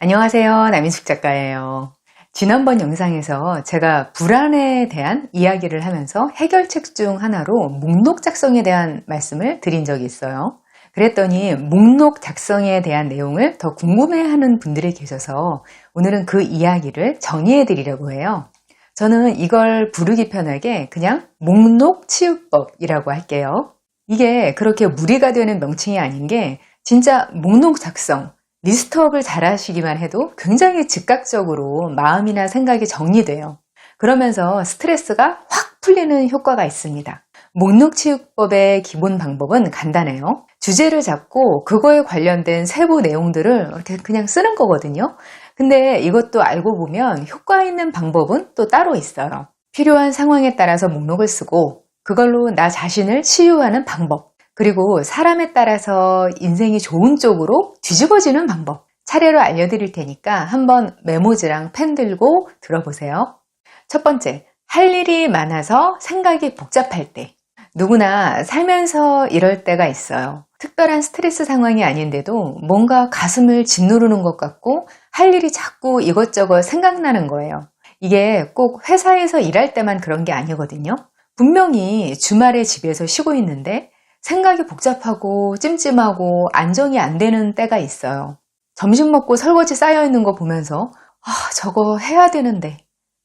안녕하세요. 남인숙 작가예요. 지난번 영상에서 제가 불안에 대한 이야기를 하면서 해결책 중 하나로 목록 작성에 대한 말씀을 드린 적이 있어요. 그랬더니 목록 작성에 대한 내용을 더 궁금해하는 분들이 계셔서 오늘은 그 이야기를 정리해 드리려고 해요. 저는 이걸 부르기 편하게 그냥 목록 치유법이라고 할게요. 이게 그렇게 무리가 되는 명칭이 아닌 게 진짜 목록 작성, 리스트업을 잘 하시기만 해도 굉장히 즉각적으로 마음이나 생각이 정리돼요. 그러면서 스트레스가 확 풀리는 효과가 있습니다. 목록 치유법의 기본 방법은 간단해요. 주제를 잡고 그거에 관련된 세부 내용들을 이렇게 그냥 쓰는 거거든요. 근데 이것도 알고 보면 효과 있는 방법은 또 따로 있어요. 필요한 상황에 따라서 목록을 쓰고 그걸로 나 자신을 치유하는 방법, 그리고 사람에 따라서 인생이 좋은 쪽으로 뒤집어지는 방법 차례로 알려드릴 테니까 한번 메모지랑 펜 들고 들어보세요. 첫 번째, 할 일이 많아서 생각이 복잡할 때. 누구나 살면서 이럴 때가 있어요. 특별한 스트레스 상황이 아닌데도 뭔가 가슴을 짓누르는 것 같고 할 일이 자꾸 이것저것 생각나는 거예요. 이게 꼭 회사에서 일할 때만 그런 게 아니거든요. 분명히 주말에 집에서 쉬고 있는데 생각이 복잡하고 찜찜하고 안정이 안 되는 때가 있어요. 점심 먹고 설거지 쌓여있는 거 보면서 저거 해야 되는데,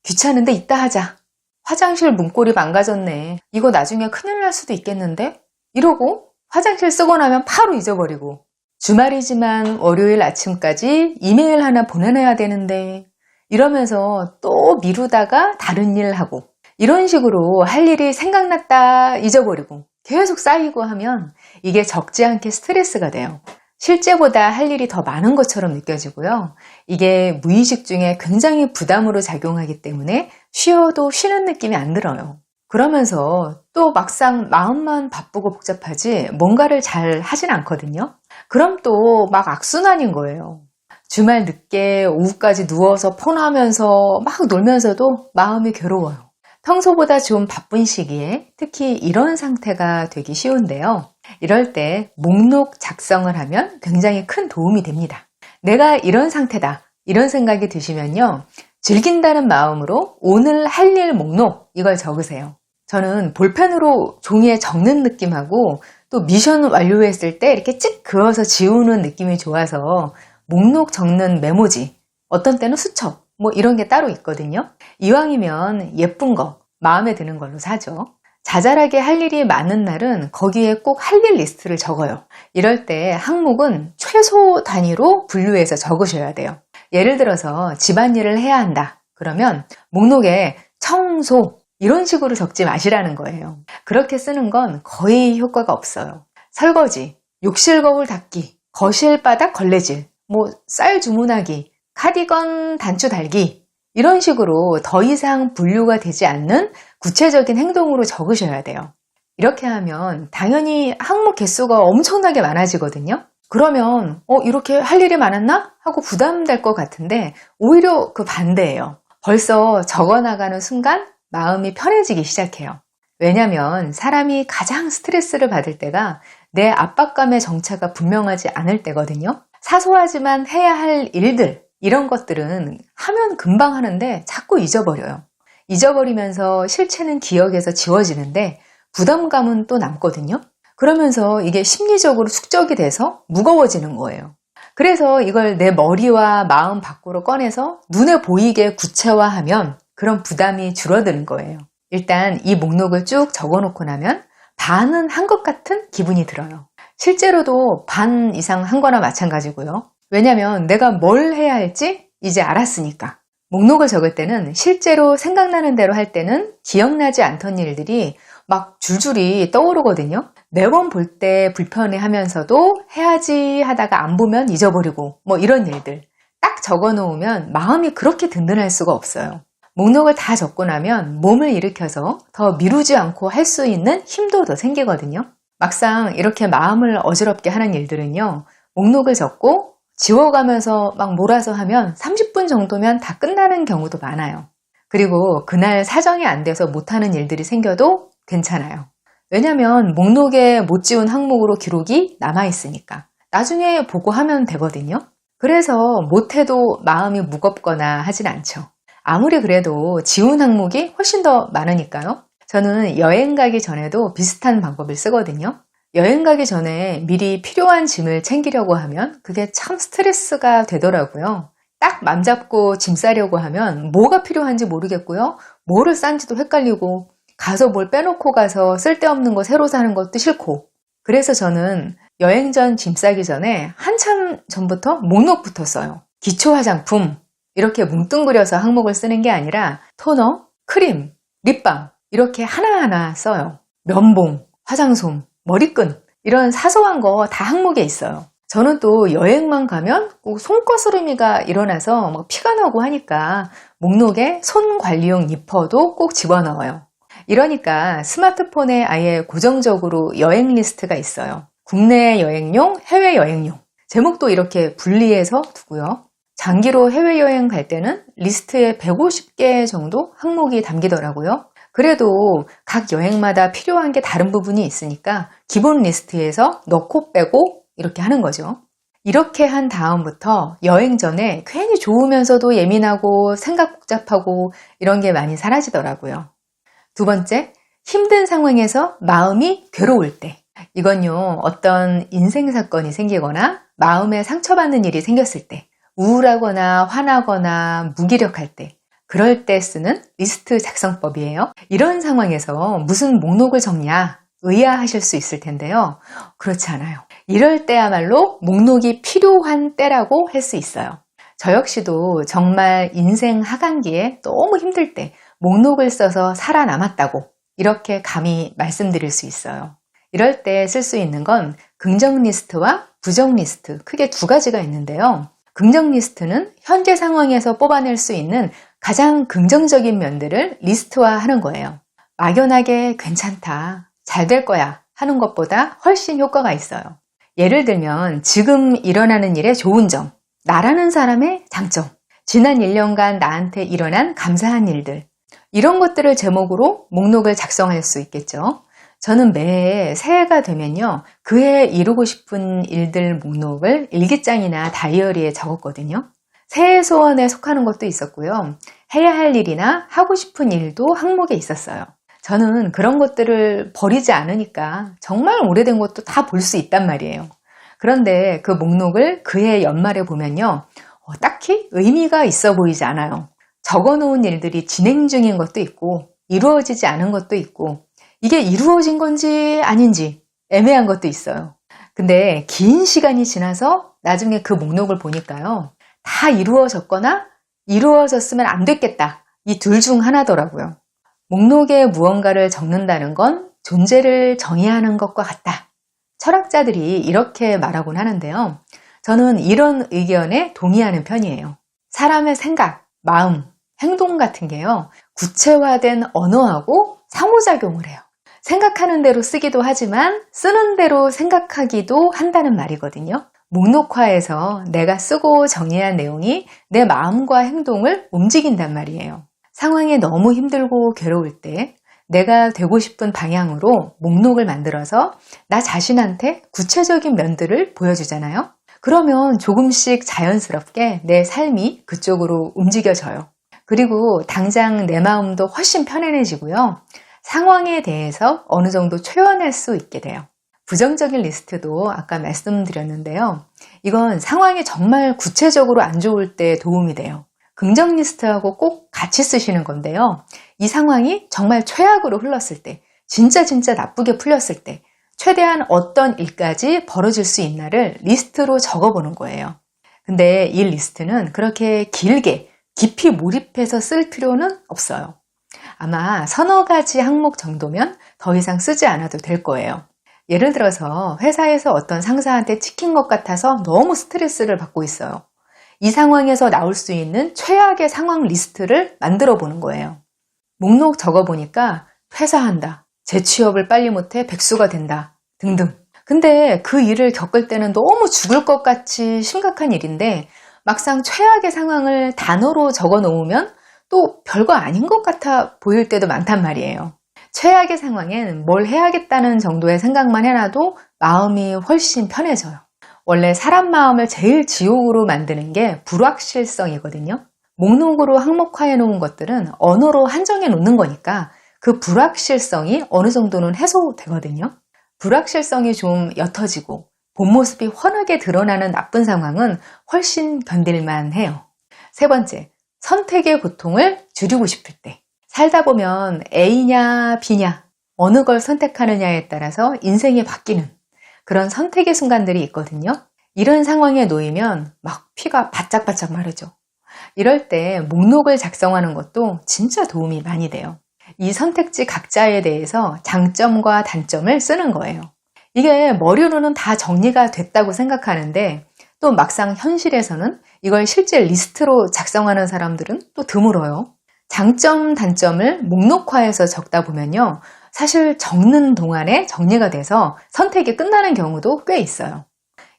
귀찮은데 이따 하자. 화장실 문고리 망가졌네. 이거 나중에 큰일 날 수도 있겠는데? 이러고 화장실 쓰고 나면 바로 잊어버리고, 주말이지만 월요일 아침까지 이메일 하나 보내놔야 되는데, 이러면서 또 미루다가 다른 일 하고, 이런 식으로 할 일이 생각났다 잊어버리고 계속 쌓이고 하면 이게 적지 않게 스트레스가 돼요. 실제보다 할 일이 더 많은 것처럼 느껴지고요. 이게 무의식 중에 굉장히 부담으로 작용하기 때문에 쉬어도 쉬는 느낌이 안 들어요. 그러면서 또 막상 마음만 바쁘고 복잡하지 뭔가를 잘 하진 않거든요. 그럼 또 막 악순환인 거예요. 주말 늦게 오후까지 누워서 폰하면서 막 놀면서도 마음이 괴로워요. 평소보다 좀 바쁜 시기에 특히 이런 상태가 되기 쉬운데요. 이럴 때 목록 작성을 하면 굉장히 큰 도움이 됩니다. 내가 이런 상태다, 이런 생각이 드시면요. 즐긴다는 마음으로 오늘 할 일 목록 이걸 적으세요. 저는 볼펜으로 종이에 적는 느낌하고 또 미션 완료했을 때 이렇게 찍 그어서 지우는 느낌이 좋아서 목록 적는 메모지, 어떤 때는 수첩, 이런 게 따로 있거든요. 이왕이면 예쁜 거, 마음에 드는 걸로 사죠. 자잘하게 할 일이 많은 날은 거기에 꼭 할 일 리스트를 적어요. 이럴 때 항목은 최소 단위로 분류해서 적으셔야 돼요. 예를 들어서 집안일을 해야 한다. 그러면 목록에 청소 이런 식으로 적지 마시라는 거예요. 그렇게 쓰는 건 거의 효과가 없어요. 설거지, 욕실 거울 닦기, 거실 바닥 걸레질, 쌀 주문하기, 카디건 단추 달기 이런 식으로 더 이상 분류가 되지 않는 구체적인 행동으로 적으셔야 돼요. 이렇게 하면 당연히 항목 개수가 엄청나게 많아지거든요. 그러면 이렇게 할 일이 많았나? 하고 부담될 것 같은데 오히려 그 반대예요. 벌써 적어나가는 순간 마음이 편해지기 시작해요. 왜냐면 사람이 가장 스트레스를 받을 때가 내 압박감의 정체가 분명하지 않을 때거든요. 사소하지만 해야 할 일들 이런 것들은 하면 금방 하는데 자꾸 잊어버려요. 잊어버리면서 실체는 기억에서 지워지는데 부담감은 또 남거든요. 그러면서 이게 심리적으로 축적이 돼서 무거워지는 거예요. 그래서 이걸 내 머리와 마음 밖으로 꺼내서 눈에 보이게 구체화하면 그런 부담이 줄어드는 거예요. 일단 이 목록을 쭉 적어놓고 나면 반은 한 것 같은 기분이 들어요. 실제로도 반 이상 한 거나 마찬가지고요. 왜냐면 내가 뭘 해야 할지 이제 알았으니까. 목록을 적을 때는 실제로 생각나는 대로 할 때는 기억나지 않던 일들이 막 줄줄이 떠오르거든요. 매번 볼 때 불편해하면서도 해야지 하다가 안 보면 잊어버리고 이런 일들. 딱 적어놓으면 마음이 그렇게 든든할 수가 없어요. 목록을 다 적고 나면 몸을 일으켜서 더 미루지 않고 할 수 있는 힘도 더 생기거든요. 막상 이렇게 마음을 어지럽게 하는 일들은요. 목록을 적고 지워가면서 막 몰아서 하면 30분 정도면 다 끝나는 경우도 많아요. 그리고 그날 사정이 안 돼서 못하는 일들이 생겨도 괜찮아요. 왜냐면 목록에 못 지운 항목으로 기록이 남아있으니까 나중에 보고 하면 되거든요. 그래서 못해도 마음이 무겁거나 하진 않죠. 아무리 그래도 지운 항목이 훨씬 더 많으니까요. 저는 여행 가기 전에도 비슷한 방법을 쓰거든요. 여행 가기 전에 미리 필요한 짐을 챙기려고 하면 그게 참 스트레스가 되더라고요. 딱 맘 잡고 짐 싸려고 하면 뭐가 필요한지 모르겠고요. 뭐를 싼지도 헷갈리고 가서 뭘 빼놓고 가서 쓸데없는 거 새로 사는 것도 싫고. 그래서 저는 여행 전 짐 싸기 전에 한참 전부터 목록부터 써요. 기초 화장품 이렇게 뭉뚱그려서 항목을 쓰는 게 아니라 토너, 크림, 립밤 이렇게 하나하나 써요. 면봉, 화장솜, 머리끈 이런 사소한 거 다 항목에 있어요. 저는 또 여행만 가면 꼭 손거스름이가 일어나서 막 피가 나고 하니까 목록에 손관리용 니퍼도 꼭 집어넣어요. 이러니까 스마트폰에 아예 고정적으로 여행 리스트가 있어요. 국내 여행용, 해외 여행용. 제목도 이렇게 분리해서 두고요. 장기로 해외여행 갈 때는 리스트에 150개 정도 항목이 담기더라고요. 그래도 각 여행마다 필요한 게 다른 부분이 있으니까 기본 리스트에서 넣고 빼고 이렇게 하는 거죠. 이렇게 한 다음부터 여행 전에 괜히 좋으면서도 예민하고 생각 복잡하고 이런 게 많이 사라지더라고요. 두 번째, 힘든 상황에서 마음이 괴로울 때. 이건요, 어떤 인생 사건이 생기거나 마음에 상처받는 일이 생겼을 때, 우울하거나 화나거나 무기력할 때, 그럴 때 쓰는 리스트 작성법이에요. 이런 상황에서 무슨 목록을 적냐 의아하실 수 있을 텐데요. 그렇지 않아요. 이럴 때야말로 목록이 필요한 때라고 할 수 있어요. 저 역시도 정말 인생 하강기에 너무 힘들 때 목록을 써서 살아남았다고 이렇게 감히 말씀드릴 수 있어요. 이럴 때 쓸 수 있는 건 긍정 리스트와 부정 리스트 크게 두 가지가 있는데요. 긍정 리스트는 현재 상황에서 뽑아낼 수 있는 가장 긍정적인 면들을 리스트화하는 거예요. 막연하게 괜찮다, 잘 될 거야 하는 것보다 훨씬 효과가 있어요. 예를 들면 지금 일어나는 일의 좋은 점, 나라는 사람의 장점, 지난 1년간 나한테 일어난 감사한 일들 이런 것들을 제목으로 목록을 작성할 수 있겠죠. 저는 매해 새해가 되면요. 그해 이루고 싶은 일들 목록을 일기장이나 다이어리에 적었거든요. 새해 소원에 속하는 것도 있었고요. 해야 할 일이나 하고 싶은 일도 항목에 있었어요. 저는 그런 것들을 버리지 않으니까 정말 오래된 것도 다 볼 수 있단 말이에요. 그런데 그 목록을 그해 연말에 보면요. 딱히 의미가 있어 보이지 않아요. 적어놓은 일들이 진행 중인 것도 있고 이루어지지 않은 것도 있고 이게 이루어진 건지 아닌지 애매한 것도 있어요. 근데 긴 시간이 지나서 나중에 그 목록을 보니까요. 다 이루어졌거나 이루어졌으면 안 됐겠다. 이 둘 중 하나더라고요. 목록에 무언가를 적는다는 건 존재를 정의하는 것과 같다. 철학자들이 이렇게 말하곤 하는데요. 저는 이런 의견에 동의하는 편이에요. 사람의 생각, 마음, 행동 같은 게요. 구체화된 언어하고 상호작용을 해요. 생각하는 대로 쓰기도 하지만 쓰는 대로 생각하기도 한다는 말이거든요. 목록화에서 내가 쓰고 정리한 내용이 내 마음과 행동을 움직인단 말이에요. 상황이 너무 힘들고 괴로울 때 내가 되고 싶은 방향으로 목록을 만들어서 나 자신한테 구체적인 면들을 보여주잖아요. 그러면 조금씩 자연스럽게 내 삶이 그쪽으로 움직여져요. 그리고 당장 내 마음도 훨씬 편안해지고요. 상황에 대해서 어느 정도 초연할 수 있게 돼요. 부정적인 리스트도 아까 말씀드렸는데요. 이건 상황이 정말 구체적으로 안 좋을 때 도움이 돼요. 긍정 리스트하고 꼭 같이 쓰시는 건데요. 이 상황이 정말 최악으로 흘렀을 때, 진짜 나쁘게 풀렸을 때, 최대한 어떤 일까지 벌어질 수 있나를 리스트로 적어보는 거예요. 근데 이 리스트는 그렇게 길게, 깊이 몰입해서 쓸 필요는 없어요. 아마 서너 가지 항목 정도면 더 이상 쓰지 않아도 될 거예요. 예를 들어서 회사에서 어떤 상사한테 찍힌 것 같아서 너무 스트레스를 받고 있어요. 이 상황에서 나올 수 있는 최악의 상황 리스트를 만들어 보는 거예요. 목록 적어보니까 퇴사한다, 재취업을 빨리 못해 백수가 된다 등등. 근데 그 일을 겪을 때는 너무 죽을 것 같이 심각한 일인데 막상 최악의 상황을 단어로 적어 놓으면 또 별거 아닌 것 같아 보일 때도 많단 말이에요. 최악의 상황엔 뭘 해야겠다는 정도의 생각만 해놔도 마음이 훨씬 편해져요. 원래 사람 마음을 제일 지옥으로 만드는 게 불확실성이거든요. 목록으로 항목화해 놓은 것들은 언어로 한정해 놓는 거니까 그 불확실성이 어느 정도는 해소되거든요. 불확실성이 좀 옅어지고 본 모습이 훤하게 드러나는 나쁜 상황은 훨씬 견딜만 해요. 세 번째, 선택의 고통을 줄이고 싶을 때. 살다 보면 A냐 B냐 어느 걸 선택하느냐에 따라서 인생이 바뀌는 그런 선택의 순간들이 있거든요. 이런 상황에 놓이면 막 피가 바짝바짝 마르죠. 이럴 때 목록을 작성하는 것도 진짜 도움이 많이 돼요. 이 선택지 각자에 대해서 장점과 단점을 쓰는 거예요. 이게 머리로는 다 정리가 됐다고 생각하는데 또 막상 현실에서는 이걸 실제 리스트로 작성하는 사람들은 또 드물어요. 장점, 단점을 목록화해서 적다 보면요. 사실 적는 동안에 정리가 돼서 선택이 끝나는 경우도 꽤 있어요.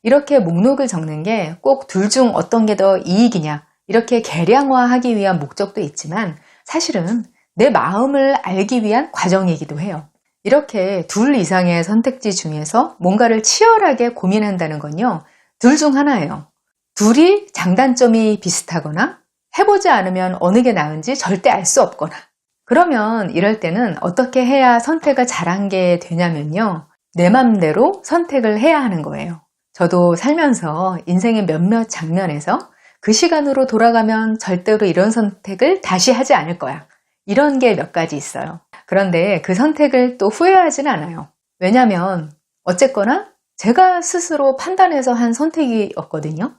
이렇게 목록을 적는 게 꼭 둘 중 어떤 게 더 이익이냐 이렇게 계량화하기 위한 목적도 있지만 사실은 내 마음을 알기 위한 과정이기도 해요. 이렇게 둘 이상의 선택지 중에서 뭔가를 치열하게 고민한다는 건요. 둘 중 하나예요. 둘이 장단점이 비슷하거나 해보지 않으면 어느 게 나은지 절대 알 수 없거나 그러면 이럴 때는 어떻게 해야 선택을 잘한 게 되냐면요. 내 맘대로 선택을 해야 하는 거예요. 저도 살면서 인생의 몇몇 장면에서 그 시간으로 돌아가면 절대로 이런 선택을 다시 하지 않을 거야. 이런 게 몇 가지 있어요. 그런데 그 선택을 또 후회하진 않아요. 왜냐면 어쨌거나 제가 스스로 판단해서 한 선택이었거든요.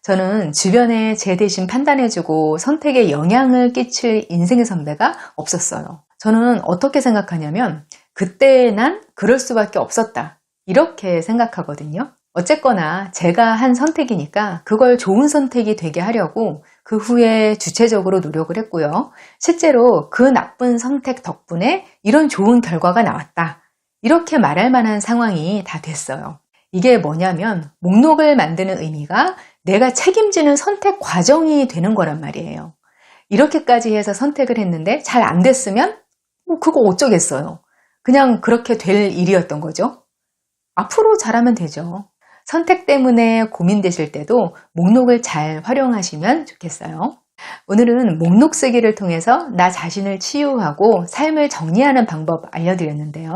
저는 주변에 제 대신 판단해주고 선택에 영향을 끼칠 인생의 선배가 없었어요. 저는 어떻게 생각하냐면 그때 난 그럴 수밖에 없었다. 이렇게 생각하거든요. 어쨌거나 제가 한 선택이니까 그걸 좋은 선택이 되게 하려고 그 후에 주체적으로 노력을 했고요. 실제로 그 나쁜 선택 덕분에 이런 좋은 결과가 나왔다. 이렇게 말할 만한 상황이 다 됐어요. 이게 뭐냐면 목록을 만드는 의미가 내가 책임지는 선택 과정이 되는 거란 말이에요. 이렇게까지 해서 선택을 했는데 잘 안 됐으면 그거 어쩌겠어요. 그냥 그렇게 될 일이었던 거죠. 앞으로 잘하면 되죠. 선택 때문에 고민되실 때도 목록을 잘 활용하시면 좋겠어요. 오늘은 목록 쓰기를 통해서 나 자신을 치유하고 삶을 정리하는 방법 알려드렸는데요.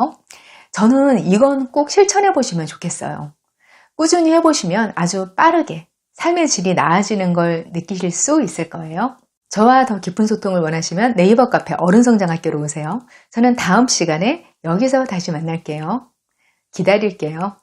저는 이건 꼭 실천해 보시면 좋겠어요. 꾸준히 해보시면 아주 빠르게 삶의 질이 나아지는 걸 느끼실 수 있을 거예요. 저와 더 깊은 소통을 원하시면 네이버 카페 어른성장학교로 오세요. 저는 다음 시간에 여기서 다시 만날게요. 기다릴게요.